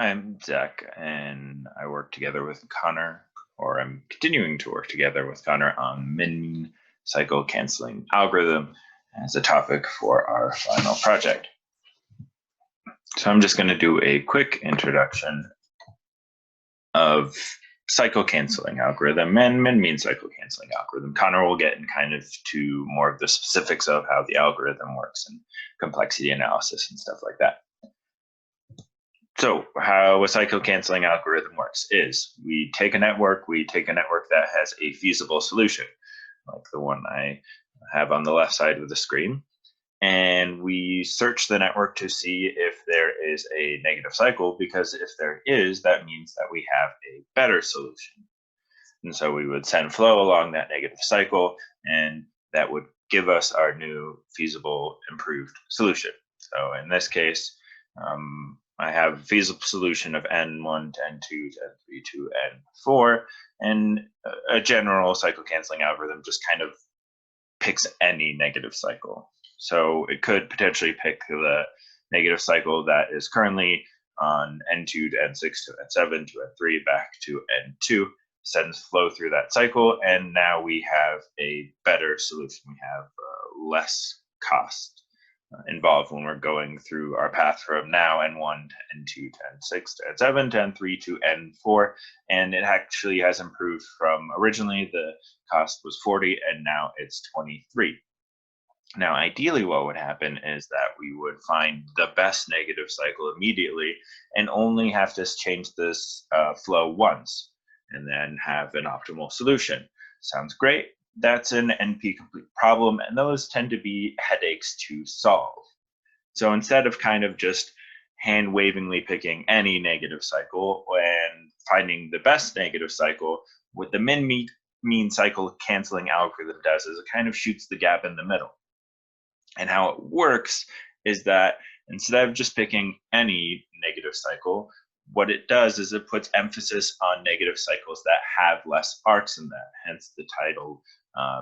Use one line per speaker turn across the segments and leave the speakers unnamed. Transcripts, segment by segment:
I'm Zach, and I work together with Connor, or I'm continuing to work together with Connor on min cycle canceling algorithm as a topic for our final project. So I'm just going to do a quick introduction of cycle canceling algorithm and min cycle canceling algorithm. Connor will get in kind of to more of the specifics of how the algorithm works and complexity analysis and stuff like that. So how a cycle canceling algorithm works is we take a network that has a feasible solution, like the one I have on the left side of the screen, and we search the network to see if there is a negative cycle, because if there is, that means that we have a better solution. And so we would send flow along that negative cycle, and that would give us our new feasible improved solution. So in this case, I have a feasible solution of n1 to n2 to n3 to n4, and a general cycle canceling algorithm just kind of picks any negative cycle. So it could potentially pick the negative cycle that is currently on n2 to n6 to n7 to n3 back to n2, sends flow through that cycle, and now we have a better solution. We have less cost involved when we're going through our path from now n1 to n2 to n6 to n7 to n3 to n4, and it actually has improved from originally the cost was 40 and now it's 23. Now, ideally, what would happen is that we would find the best negative cycle immediately and only have to change this flow once and then have an optimal solution. Sounds great. That's an NP complete problem, and those tend to be headaches to solve. So instead of kind of just hand wavingly picking any negative cycle and finding the best negative cycle, what the mean cycle canceling algorithm does is it kind of shoots the gap in the middle. And how it works is that instead of just picking any negative cycle, what it does is it puts emphasis on negative cycles that have less arcs in that, hence the title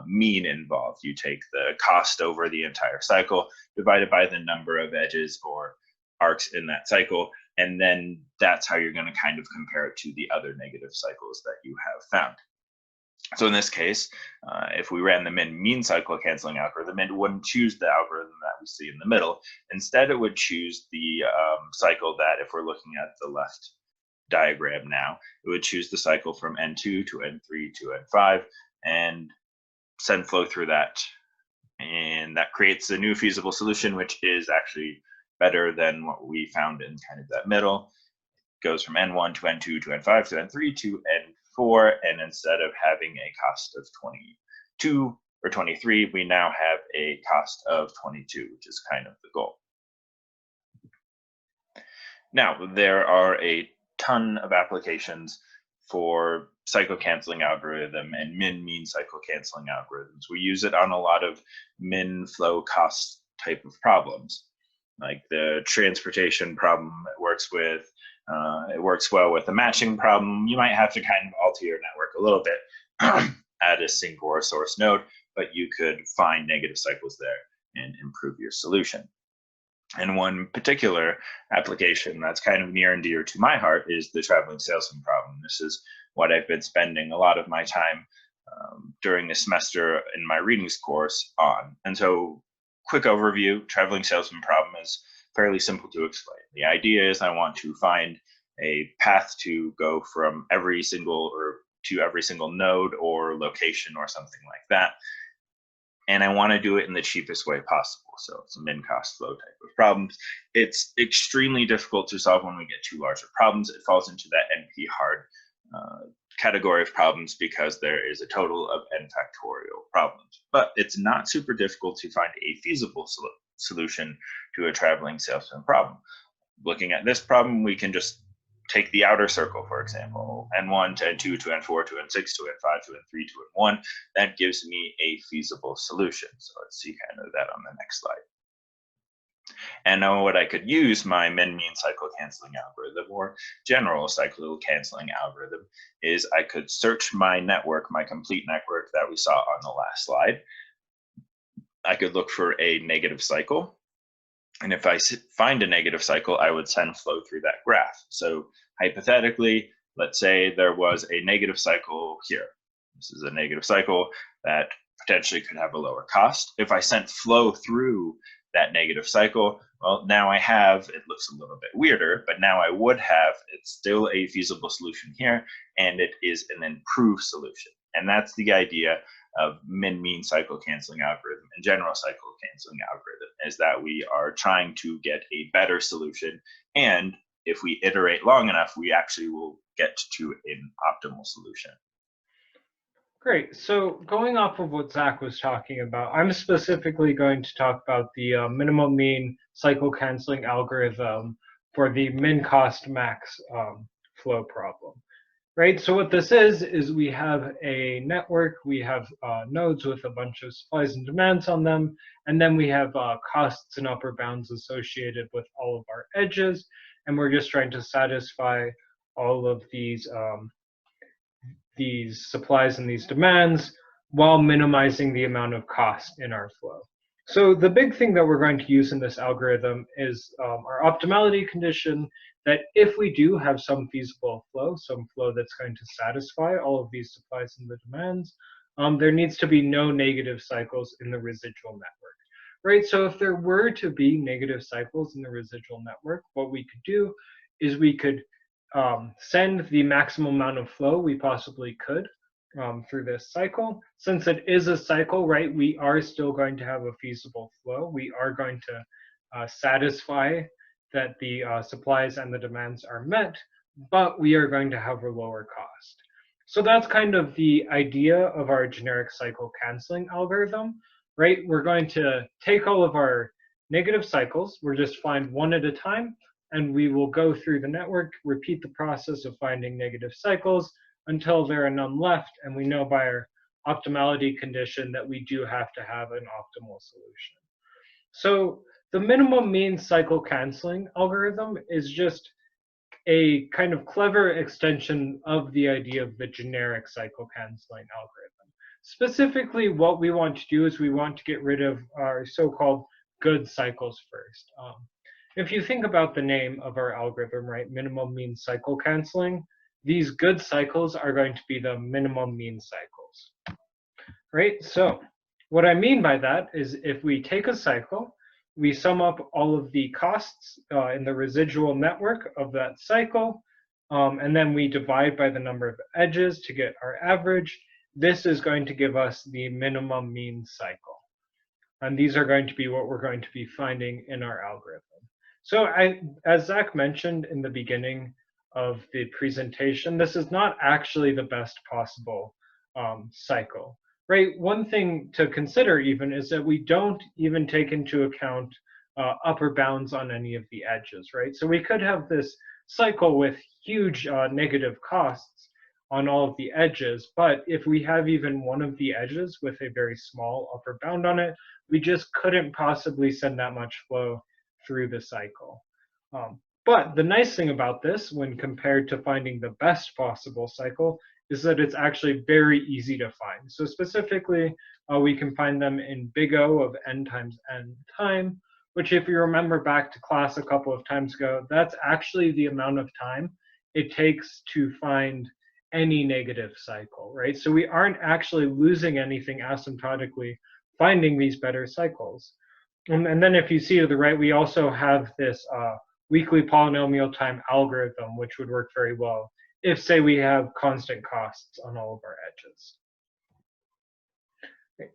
mean involved. You take the cost over the entire cycle divided by the number of edges or arcs in that cycle, and then that's how you're going to kind of compare it to the other negative cycles that you have found. So in this case, if we ran the mean cycle canceling algorithm, it wouldn't choose the algorithm that we see in the middle. Instead, it would choose the cycle that, if we're looking at the left diagram now, it would choose the cycle from n2 to n3 to n5 and send flow through that. And that creates a new feasible solution, which is actually better than what we found in kind of that middle. It goes from n1 to n2 to n5 to n3 to n4, and instead of having a cost of 22 or 23, we now have a cost of 22, which is kind of the goal. Now, there are a ton of applications for cycle canceling algorithm and mean cycle canceling algorithms. We use it on a lot of min flow cost type of problems, like the transportation problem it works with. It works well with the matching problem. You might have to kind of alter your network a little bit, add a sink or a source node, but you could find negative cycles there and improve your solution. And one particular application that's kind of near and dear to my heart is the traveling salesman problem. This is what I've been spending a lot of my time during the semester in my readings course on. And so, quick overview, traveling salesman problem is fairly simple to explain. The idea is I want to find a path to go from every single node or location or something like that. And I want to do it in the cheapest way possible. So it's a min cost flow type of problems. It's extremely difficult to solve when we get too larger problems. It falls into that NP hard category of problems because there is a total of n factorial problems. But it's not super difficult to find a feasible solution to a traveling salesman problem. Looking at this problem, we can just take the outer circle, for example, n1 to n2 to n4 to n6 to n5 to n3 to n1. That gives me a feasible solution. So let's see kind of that on the next slide. And now what I could use my mean cycle canceling algorithm or general cycle canceling algorithm is I could search my network, my complete network that we saw on the last slide. I could look for a negative cycle. And if I find a negative cycle, I would send flow through that graph. So hypothetically, let's say there was a negative cycle here. This is a negative cycle that potentially could have a lower cost. If I sent flow through that negative cycle, well, now I have, it looks a little bit weirder, but now I would have, it's still a feasible solution here, and it is an improved solution. And that's the idea of min-mean cycle canceling algorithm and general cycle canceling algorithm, is that we are trying to get a better solution. And if we iterate long enough, we actually will get to an optimal solution.
Great. So going off of what Zach was talking about, I'm specifically going to talk about the minimum mean cycle canceling algorithm for the min cost max flow problem. Right. So what this is we have a network, we have nodes with a bunch of supplies and demands on them, and then we have costs and upper bounds associated with all of our edges, and we're just trying to satisfy all of these supplies and these demands while minimizing the amount of cost in our flow. So the big thing that we're going to use in this algorithm is our optimality condition, that if we do have some feasible flow, some flow that's going to satisfy all of these supplies and the demands, there needs to be no negative cycles in the residual network. Right, so if there were to be negative cycles in the residual network, what we could do is we could send the maximum amount of flow we possibly could through this cycle. Since it is a cycle, right, we are still going to have a feasible flow. We are going to satisfy that the supplies and the demands are met, but we are going to have a lower cost. So that's kind of the idea of our generic cycle canceling algorithm, right? We're going to take all of our negative cycles, we'll just find one at a time, and we will go through the network, repeat the process of finding negative cycles until there are none left, and we know by our optimality condition that we do have to have an optimal solution. So the minimum mean cycle canceling algorithm is just a kind of clever extension of the idea of the generic cycle canceling algorithm. Specifically, what we want to do is we want to get rid of our so-called good cycles first. If you think about the name of our algorithm, right, minimum mean cycle canceling, these good cycles are going to be the minimum mean cycles, right? So what I mean by that is if we take a cycle, we sum up all of the costs in the residual network of that cycle, and then we divide by the number of edges to get our average. This is going to give us the minimum mean cycle. And these are going to be what we're going to be finding in our algorithm. So as Zach mentioned in the beginning of the presentation, this is not actually the best possible cycle, right? One thing to consider even is that we don't even take into account upper bounds on any of the edges, right? So we could have this cycle with huge negative costs on all of the edges, but if we have even one of the edges with a very small upper bound on it, we just couldn't possibly send that much flow through the cycle. But the nice thing about this, when compared to finding the best possible cycle, is that it's actually very easy to find. So specifically, we can find them in big O of n times n time, which if you remember back to class a couple of times ago, that's actually the amount of time it takes to find any negative cycle, right? So we aren't actually losing anything asymptotically finding these better cycles. And then if you see to the right, we also have this weekly polynomial time algorithm, which would work very well if, say, we have constant costs on all of our edges.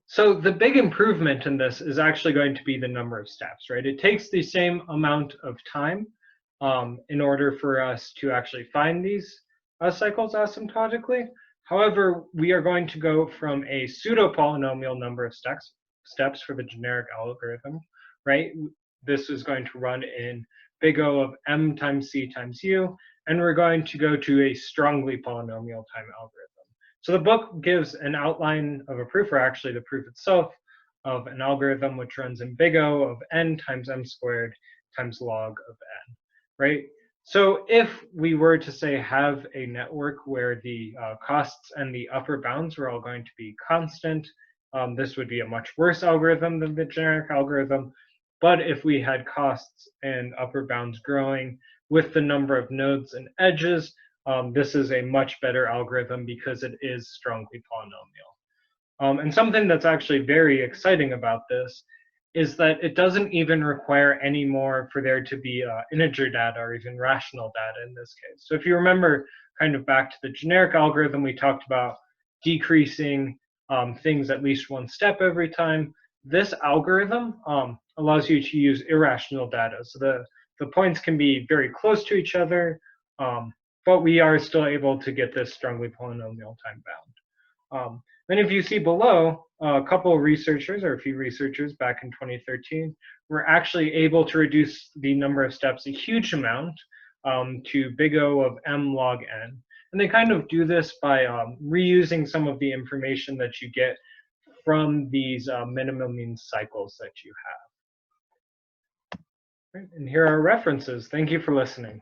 So the big improvement in this is actually going to be the number of steps, right? It takes the same amount of time in order for us to actually find these cycles asymptotically. However, we are going to go from a pseudo-polynomial number of steps for the generic algorithm, right? This is going to run in big O of m times c times u, and we're going to go to a strongly polynomial time algorithm. So the book gives an outline of a proof, or actually the proof itself, of an algorithm which runs in big O of n times m squared times log of n, right? So if we were to say have a network where the costs and the upper bounds were all going to be constant, this would be a much worse algorithm than the generic algorithm. But if we had costs and upper bounds growing with the number of nodes and edges, this is a much better algorithm because it is strongly polynomial. And something that's actually very exciting about this is that it doesn't even require any more for there to be integer data or even rational data in this case. So if you remember kind of back to the generic algorithm, we talked about decreasing things at least one step every time. This algorithm allows you to use irrational data. So the points can be very close to each other, but we are still able to get this strongly polynomial time bound. Then if you see below, a couple of researchers, or a few researchers back in 2013, were actually able to reduce the number of steps a huge amount to big O of m log n. And they kind of do this by reusing some of the information that you get from these minimum means cycles that you have. Right, and here are references. Thank you for listening.